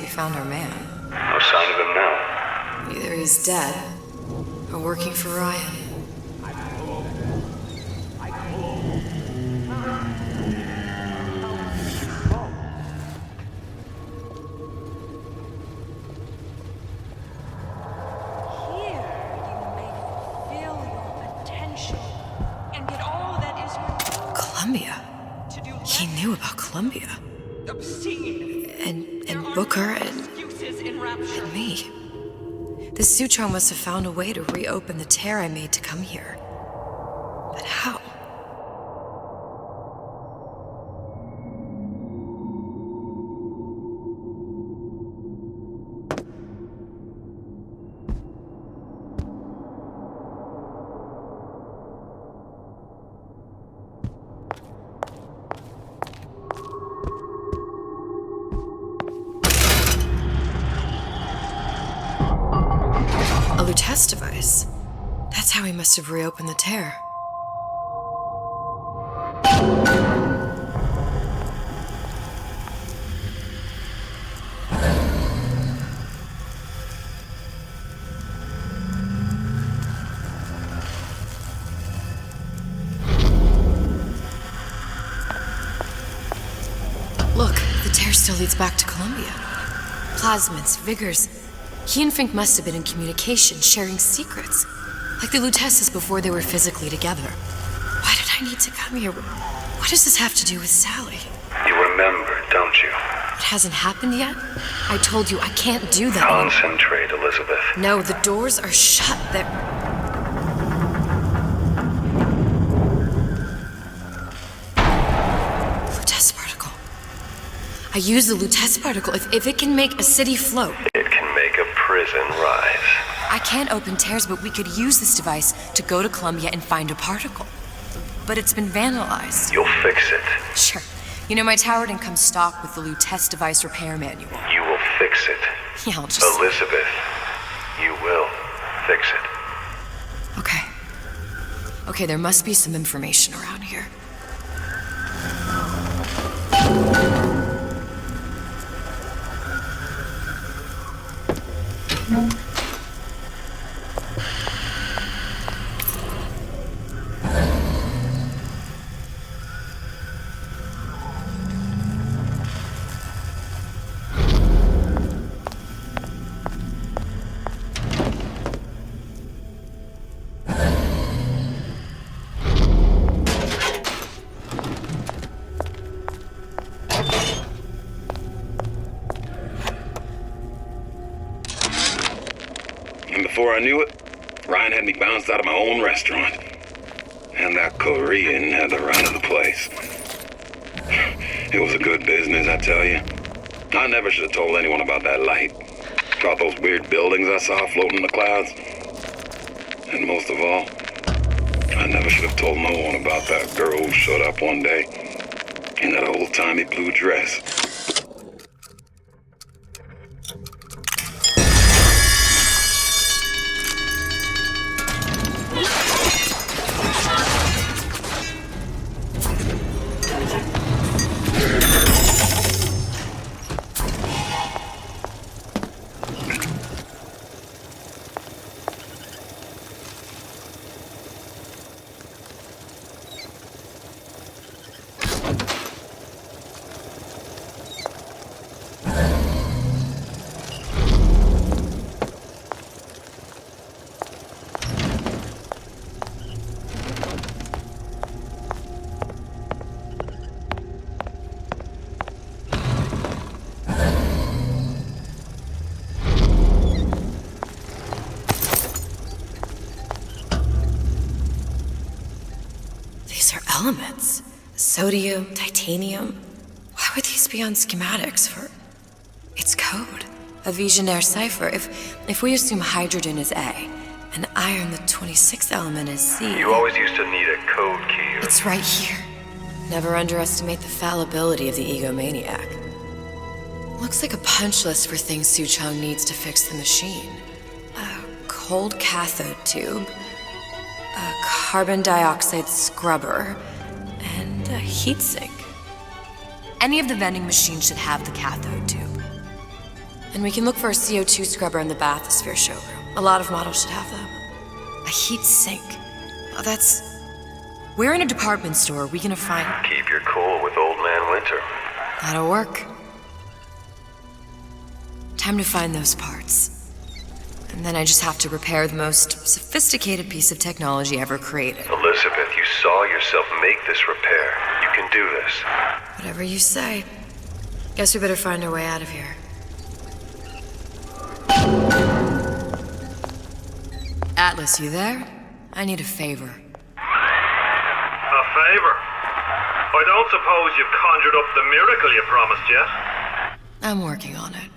Found our man. No sign of him now. Either he's dead or working for Ryan. Here you may fulfill your potential and get all that is your Columbia. He knew about Columbia. obscene. And Booker and me. The Sutron must have found a way to reopen the tear I made to come here. But how? A Lutesco device. That's how he must have reopened the tear. Look, the tear still leads back to Columbia. Plasmids, vigors. He and Fink must have been in communication, sharing secrets. Like the Lutescos before they were physically together. Why did I need to come here? What does this have to do with Sally? You remember, don't you? It hasn't happened yet? I told you I can't do that. Concentrate, Elizabeth. No, the doors are shut. They're... Lutesco particle. I use the Lutesco particle. If it can make a city float. It can make a prison rise. I can't open tears, but we could use this device to go to Columbia and find a particle. But it's been vandalized. You'll fix it. Sure. You know, my tower didn't come stocked with the Lutesco device repair manual. You will fix it. Yeah, I'll just... Elizabeth, you will fix it. Okay. Okay, there must be some information around here. And before I knew it, Ryan had me bounced out of my own restaurant. And that Korean had the run of the place. It was a good business, I tell you. I never should have told anyone about that light. About those weird buildings I saw floating in the clouds. And most of all, I never should have told no one about that girl who showed up one day in that old-timey blue dress. Elements. Sodium, titanium. Why would these be on schematics for... It's code. A Visionaire cipher. If we assume hydrogen is A, and iron, the 26th element, is C... You always used to need a code key. It's right here. Never underestimate the fallibility of the egomaniac. Looks like a punch list for things Soochong needs to fix the machine. A cold cathode tube, a carbon dioxide scrubber, and a heatsink. Any of the vending machines should have the cathode tube. And we can look for a CO2 scrubber in the bathysphere showroom. A lot of models should have them. A heatsink. Oh, that's... Where in a department store are we gonna find... Keep your cool with Old Man Winter. That'll work. Time to find those parts. And then I just have to repair the most sophisticated piece of technology ever created. Elizabeth, you saw yourself make this repair. You can do this. Whatever you say. Guess we better find our way out of here. Atlas, you there? I need a favor. A favor? I don't suppose you've conjured up the miracle you promised yet? I'm working on it.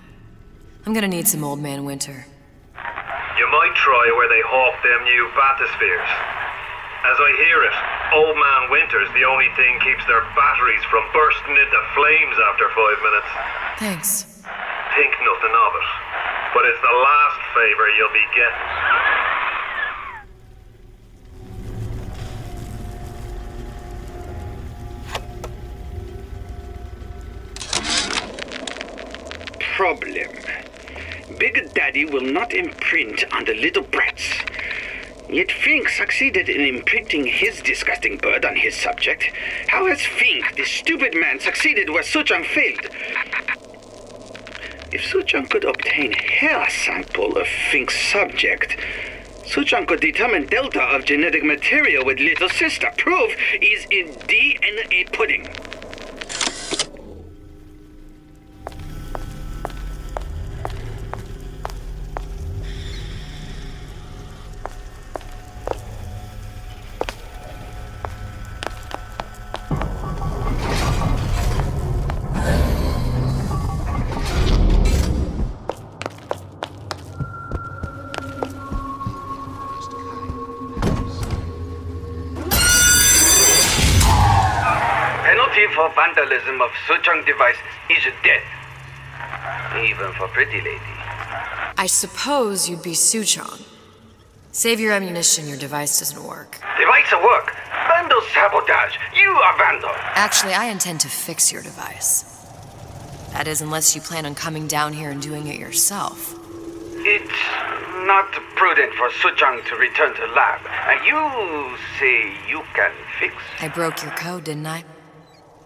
I'm gonna need some Old Man Winter. You might try where they hawk them new bathyspheres. As I hear it, Old Man Winter's the only thing keeps their batteries from bursting into flames after 5 minutes. Thanks. Think nothing of it. But it's the last favor you'll be getting. Problem. Big Daddy will not imprint on the little brats. Yet Fink succeeded in imprinting his disgusting bird on his subject. How has Fink, this stupid man, succeeded where Soochong failed? If Soochong could obtain hair sample of Fink's subject, Soochong could determine delta of genetic material with little sister. Proof is in DNA pudding. For vandalism of Soochong device is death. Even for pretty lady. I suppose you'd be Soochong. Save your ammunition, your device doesn't work. Device will work. Vandal sabotage. You are vandal. Actually, I intend to fix your device. That is, unless you plan on coming down here and doing it yourself. It's not prudent for Soochong to return to lab. And you say you can fix? I broke your code, didn't I?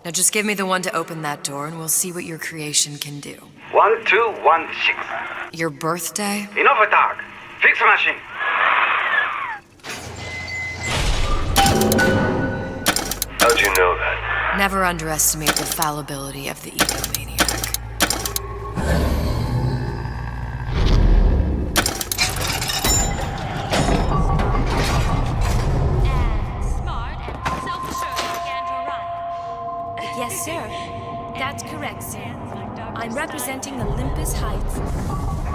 Now just give me the one to open that door and we'll see what your creation can do. 1216. Your birthday? Enough talk. Fix the machine. How'd you know that? Never underestimate the fallibility of the egomaniac. Yes, sir. That's correct, sir. I'm representing Olympus Heights.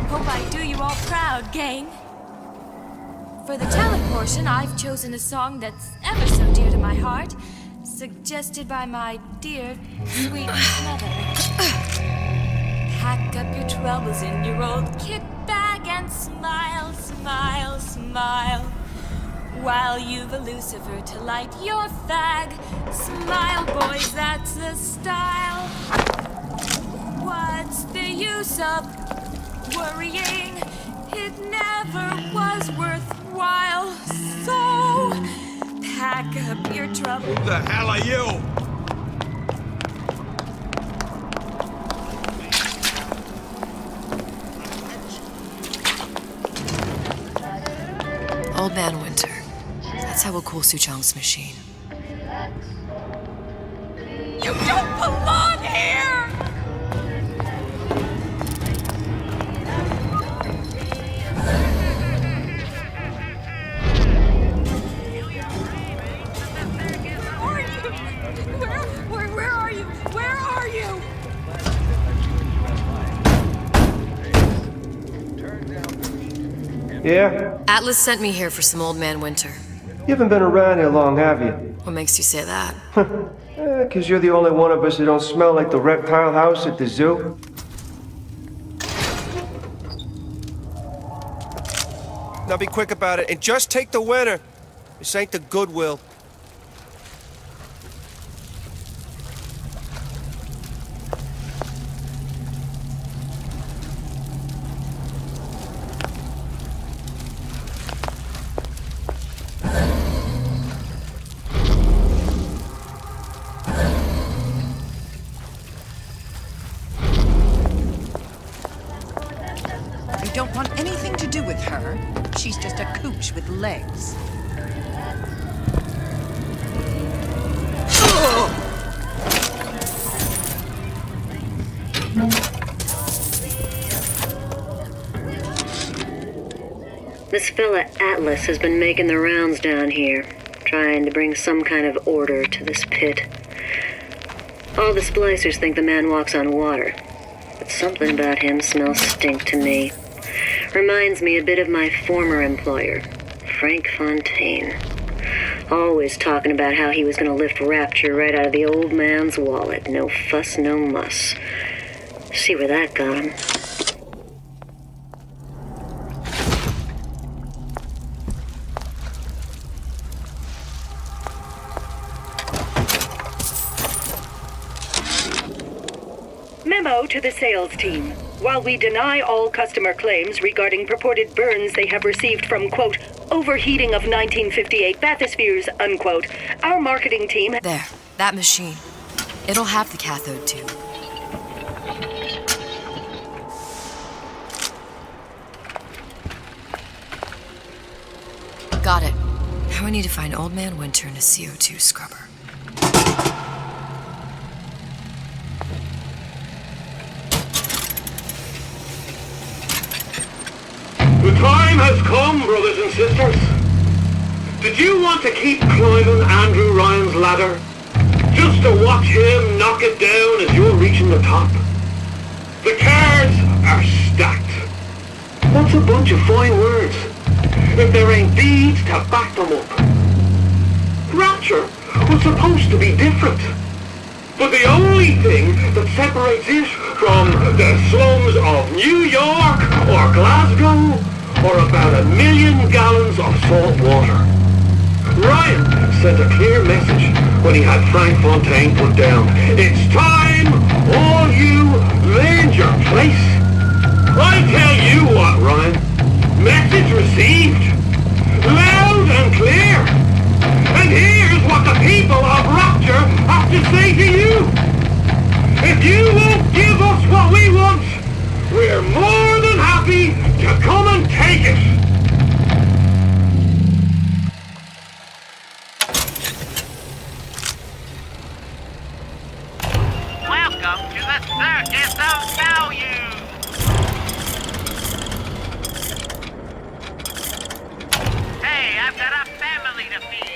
Hope I do you all proud, gang. For the talent portion, I've chosen a song that's ever so dear to my heart, suggested by my dear, sweet mother. Pack up your troubles in your old kit bag and smile, smile, smile. While you've a Lucifer to light your fag. Smile, boys, that's the style. What's the use of worrying? It never was worthwhile. So, pack up your trouble. Who the hell are you? Old Man Winter. That's how we'll cool Soochong's machine. You don't belong here! Where are you? Where are you? Yeah? Atlas sent me here for some Old Man Winter. You haven't been around here long, have you? What makes you say that? 'Cause you're the only one of us that don't smell like the reptile house at the zoo. Now be quick about it, and just take the winner. This ain't the Goodwill. Don't want anything to do with her. She's just a cooch with legs. This fella Atlas has been making the rounds down here, trying to bring some kind of order to this pit. All the splicers think the man walks on water, but something about him smells stink to me. Reminds me a bit of my former employer, Frank Fontaine. Always talking about how he was going to lift Rapture right out of the old man's wallet. No fuss, no muss. See where that got him. Memo to the sales team. While we deny all customer claims regarding purported burns they have received from, quote, overheating of 1958 bathyspheres, unquote, our marketing team... There, that machine. It'll have the cathode tube. Got it. Now I need to find Old Man Winter and a CO2 scrubber. The time has come, brothers and sisters. Did you want to keep climbing Andrew Ryan's ladder? Just to watch him knock it down as you're reaching the top? The cards are stacked. What's a bunch of fine words if there ain't deeds to back them up? Rapture was supposed to be different. But the only thing that separates it from the slums of New York or Glasgow or about 1 million gallons of salt water. Ryan sent a clear message when he had Frank Fontaine put down. It's time all you learned your place. I tell you what, Ryan. Message received. Loud and clear. And here's what the people of Rapture have to say to you. If you won't give us what we want, we're more than happy to come and take it. Welcome to the Circus of Value. Hey, I've got a family to feed.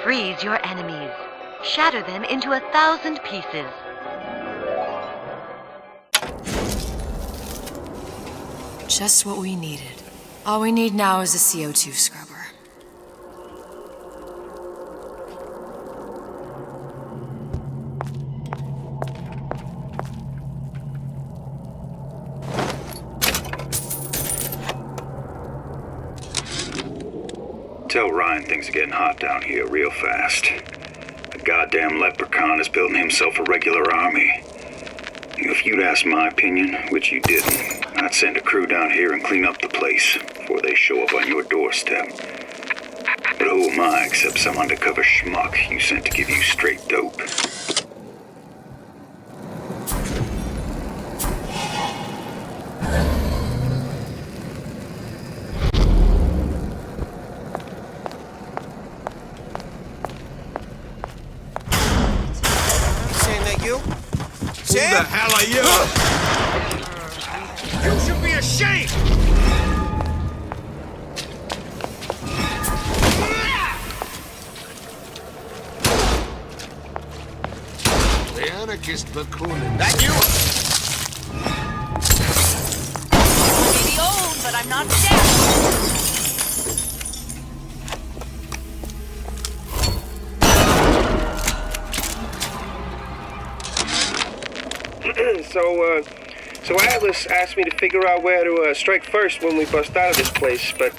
Freeze your enemies. Shatter them into 1,000 pieces. Just what we needed. All we need now is a CO2 scrubber. Tell Ryan things are getting hot down here real fast. The goddamn leprechaun is building himself a regular army. If you'd asked my opinion, which you didn't, I'd send a crew down here and clean up the place before they show up on your doorstep. But who am I except some undercover schmuck you sent to give you straight dope? Who the hell are you? You should be ashamed! The anarchist Bakunin. That you? Maybe old, but I'm not So Atlas asked me to figure out where to strike first when we bust out of this place, but,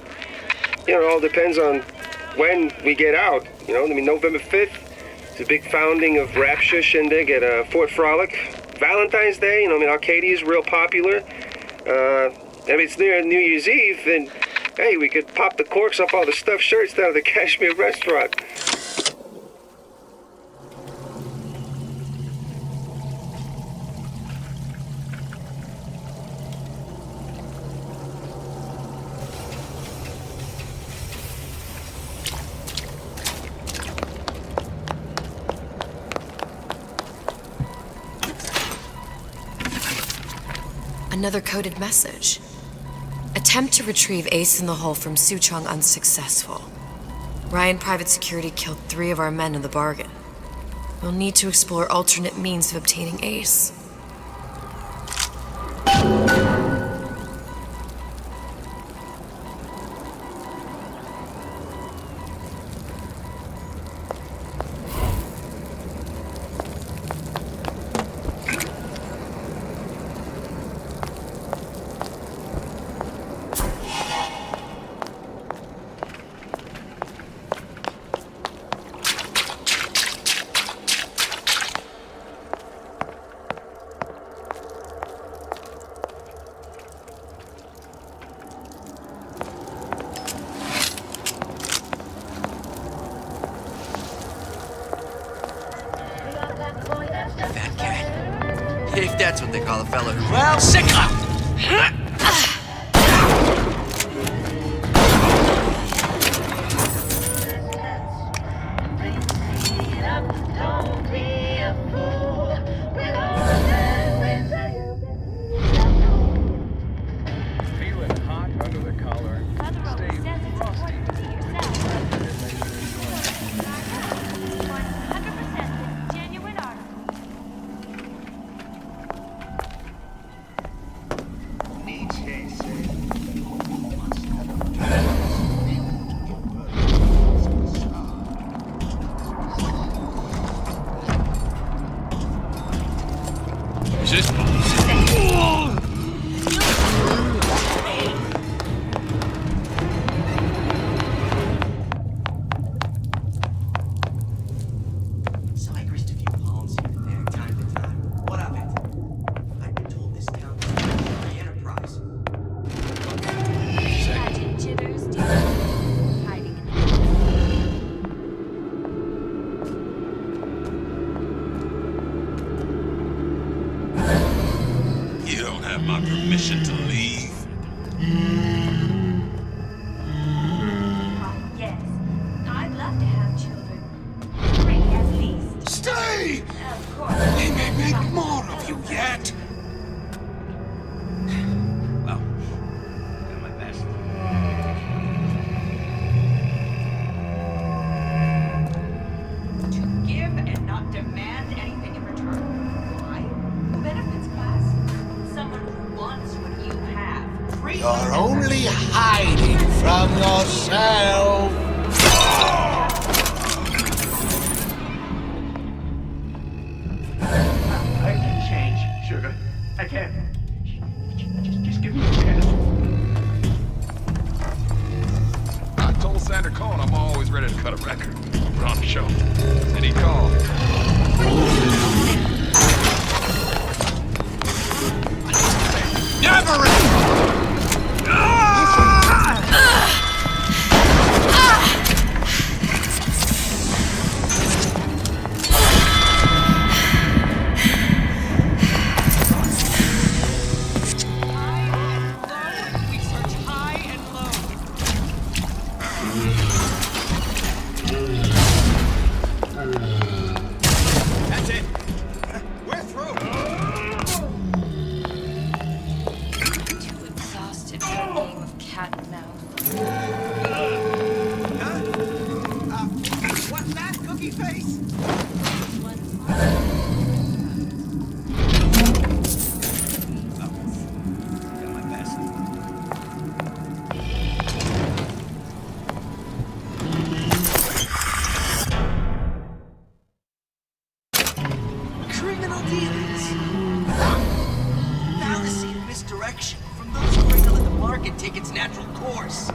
you know, it all depends on when we get out, you know? I mean, November 5th, it's a big founding of Rapture Shindig at Fort Frolic. Valentine's Day, you know, I mean, Arcadia's real popular. If it's near New Year's Eve, then, hey, we could pop the corks off all the stuffed shirts down at the Kashmir restaurant. Another coded message. Attempt to retrieve Ace in the Hole from Suchong unsuccessful. Ryan Private Security killed 3 of our men in the bargain. We'll need to explore alternate means of obtaining Ace. If that's what they call a fella who... Well, sick up! Permission to leave? Yes, I'd love to have children. 3 at least. Stay! Of course. They may make more of you yet. Well, done my best. To give and not demand anything in return. Why? Who benefits, class? Someone who wants what you have. You're only hiding from yourself. I can change, sugar. I can. Just give me a chance. I told Santa Claus I'm always ready to cut a record. Put on a show. And he called. Never! That's it. We're through. direction from those who bring to let the market take its natural course.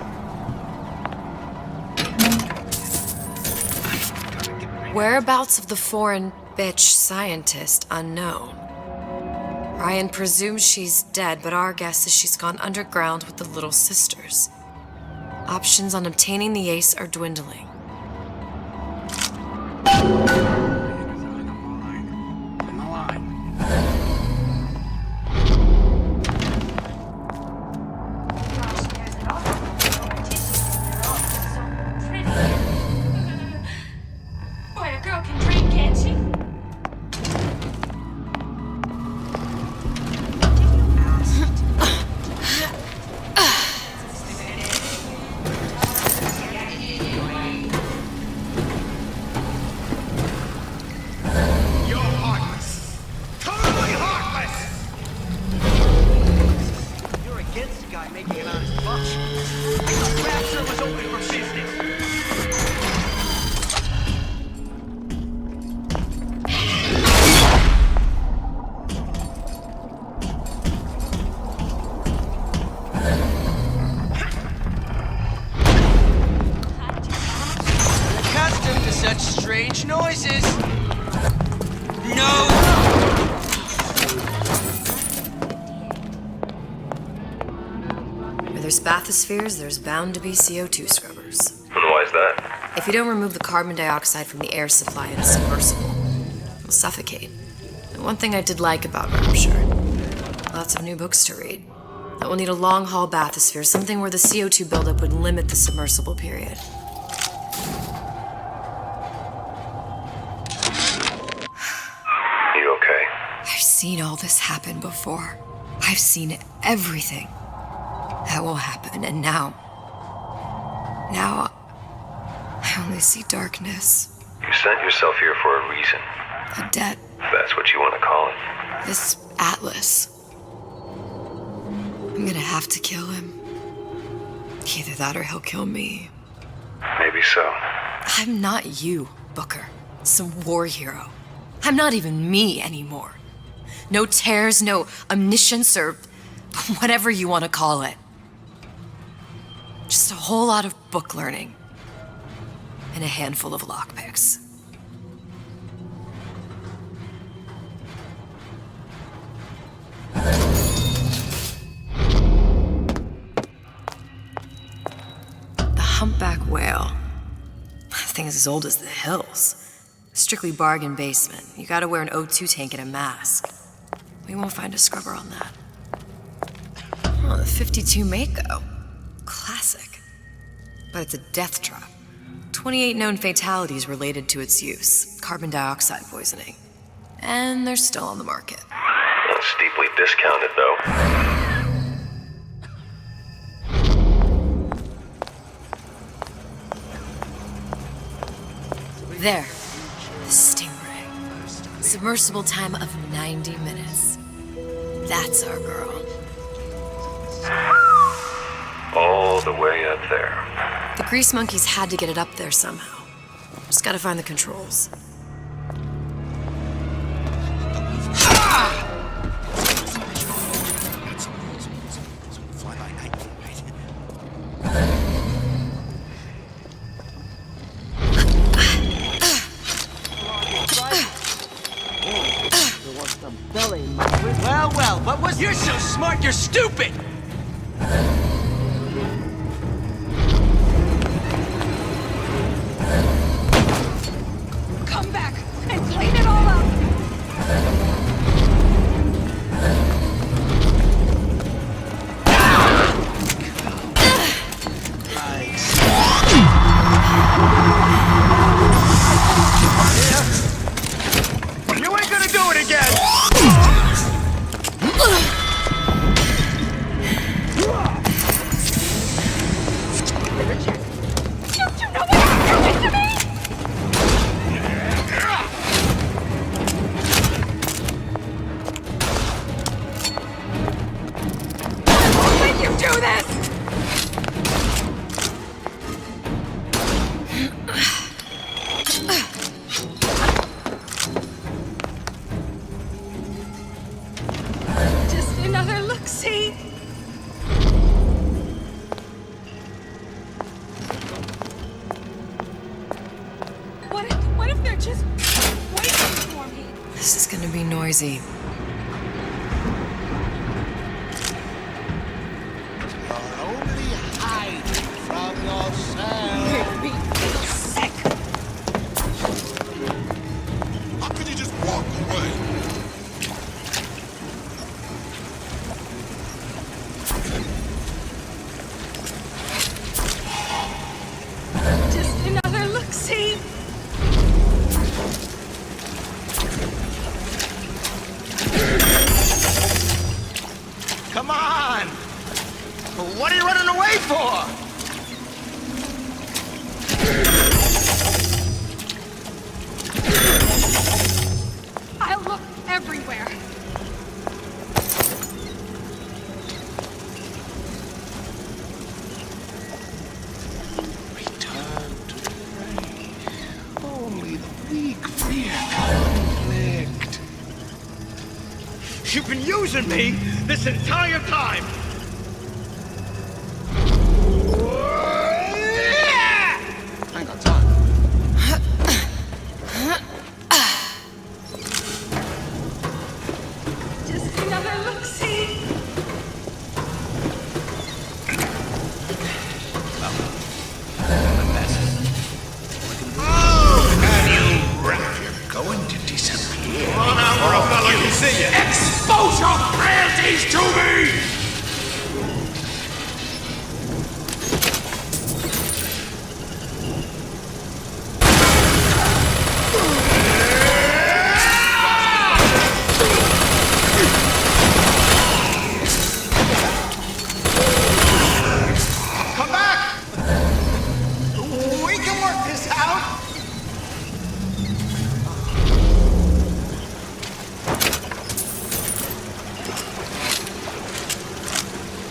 Whereabouts of the foreign bitch scientist unknown. Ryan presumes she's dead, but our guess is she's gone underground with the Little Sisters. Options on obtaining the ace are dwindling. Noises! No! Where there's bathyspheres, there's bound to be CO2 scrubbers. And why is that? If you don't remove the carbon dioxide from the air supply in a submersible, it'll suffocate. And one thing I did like about Rapture, lots of new books to read. That will need a long-haul bathysphere, something where the CO2 buildup would limit the submersible period. I've seen all this happen before. I've seen everything that will happen, and now I only see darkness. You sent yourself here for a reason. A debt. That's what you want to call it. This Atlas. I'm gonna have to kill him. Either that or he'll kill me. Maybe so. I'm not you, Booker. Some war hero. I'm not even me anymore. No tears, no omniscience, or whatever you want to call it. Just a whole lot of book learning. And a handful of lockpicks. The humpback whale. That thing is as old as the hills. Strictly bargain basement. You gotta wear an O2 tank and a mask. We won't find a scrubber on that. Oh, the 52 Mako. Classic. But it's a death trap. 28 known fatalities related to its use. Carbon dioxide poisoning. And they're still on the market. That's steeply discounted, though. There. The Stingray. Submersible time of 90 minutes. That's our girl. All the way up there. The grease monkeys had to get it up there somehow. Just gotta find the controls. Well, what was... You're so smart, you're stupid! Come back and clean it all up! You ain't gonna do it again! see? What if they're just waiting for me? This is gonna be noisy. You're only hiding from yourself. Sick. How can you just walk away? Just another look-see. Come on! What are you running away for? I'll look everywhere. Return to the fray. Only the weak fear conflict. You've been using me this entire time! I ain't got time. Just another look-see. You're going to disappear. Come on out where a fella can see you! Expose your frailties to me! Come back! We can work this out!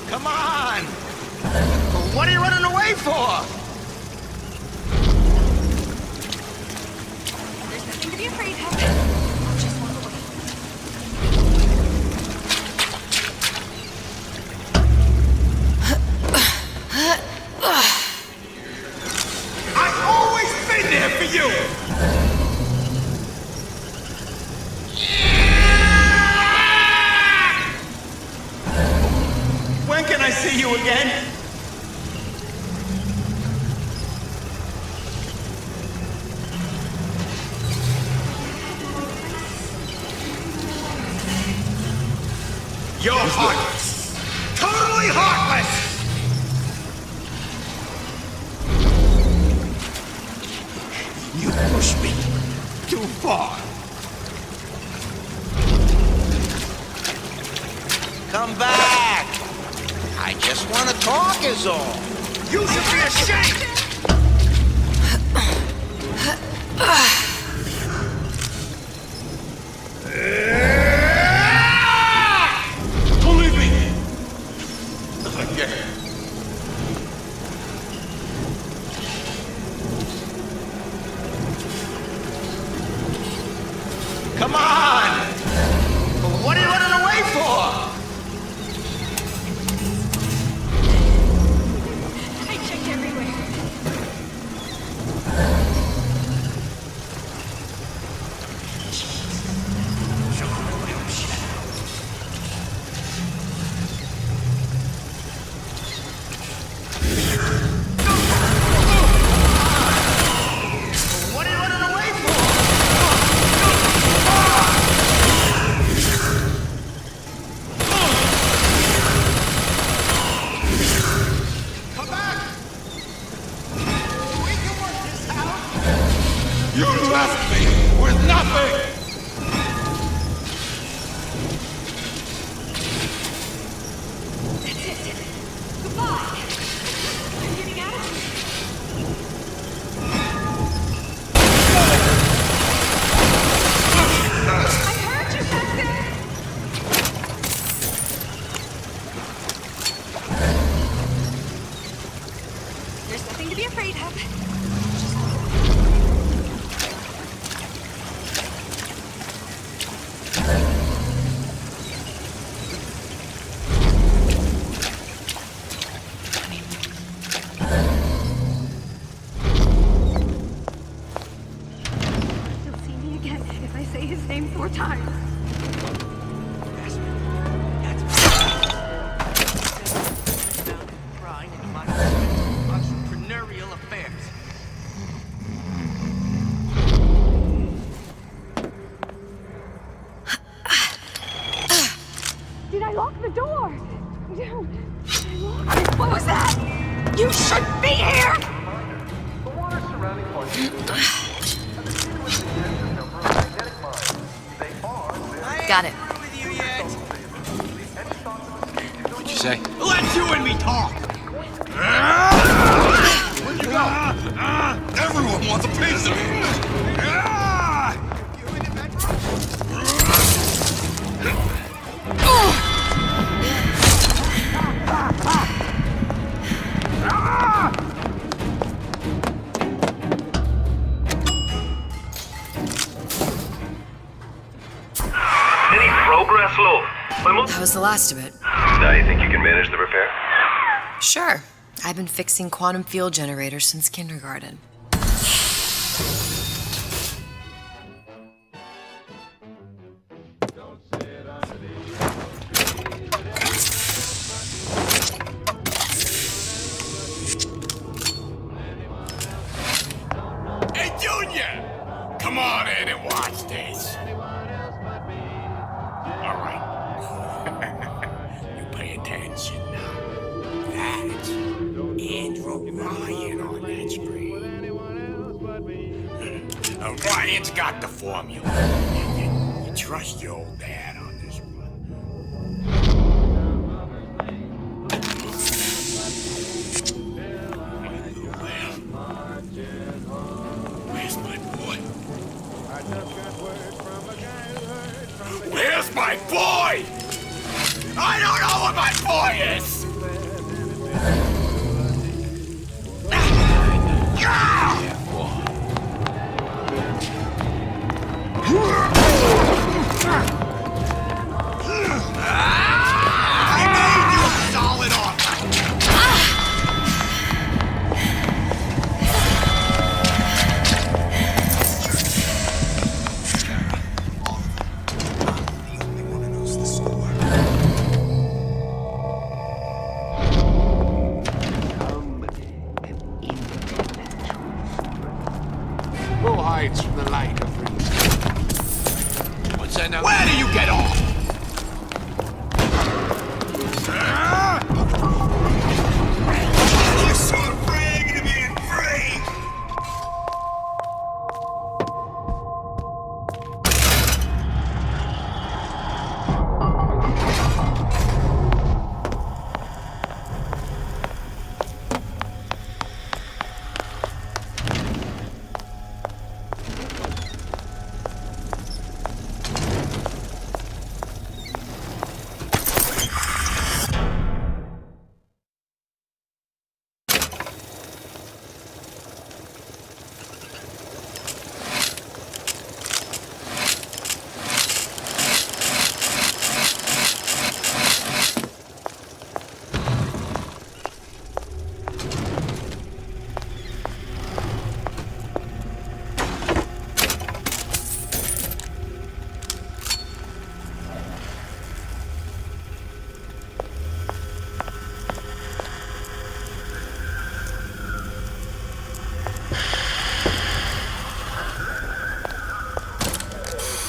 Come on! What are you running away for? There's nothing to be afraid of. Just walk away. I've always been there for you! When can I see you again? You're heartless! Totally heartless! You pushed me too far. Come back! I just want to talk is all. You should be ashamed! Don't leave me! Again. Come on! What are you running away for? I checked everywhere. What are you running away for? Come back! We can work this out! You left me with nothing! That's it. Goodbye. I'm getting out of here. I heard you back there. There's nothing to be afraid of. Just walk away. You shouldn't be here! Got it. What'd you say? Let you and me talk! Where'd you go? Everyone wants a piece of me! Any progress, love? That was the last of it. Now you think you can manage the repair? Sure. I've been fixing quantum field generators since kindergarten. Hey, Junior! Come on in and watch this. All right. You pay attention now. That's Andrew Ryan on that screen. Ryan's got the formula. You trust your old dad on this one. Where's my boy? Where's my boy? I don't know where my boy is! I made you a solid offer! Who hides from the light of reason? What's that now? Where do you get off? You're so afraid of being free!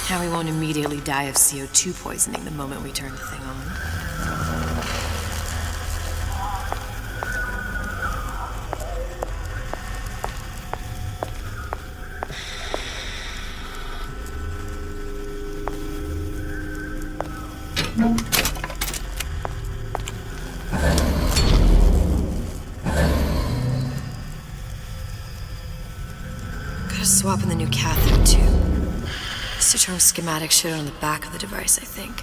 Now we won't immediately die of CO2 poisoning the moment we turn the thing on. Gotta swap in the new cathode too. Sutron schematic showed on the back of the device, I think.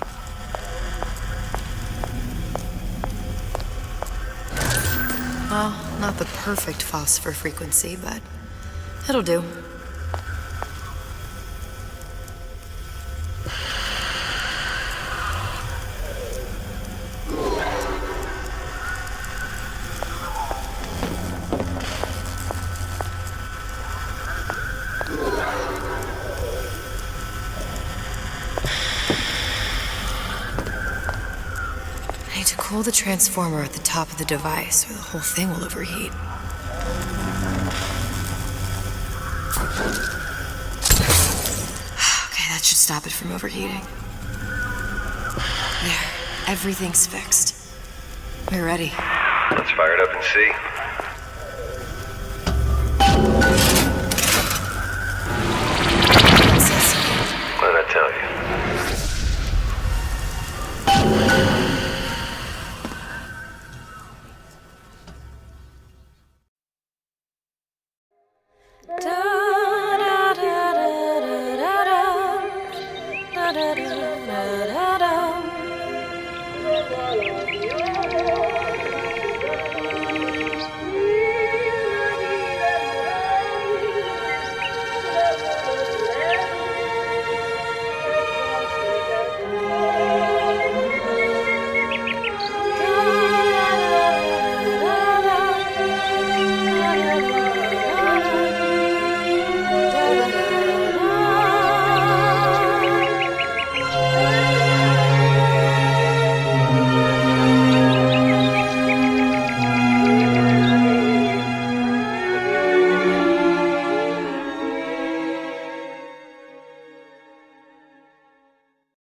Well, not the perfect phosphor frequency, but it'll do. Cool the transformer at the top of the device, or the whole thing will overheat. Okay, that should stop it from overheating. There, everything's fixed. We're ready. Let's fire it up and see.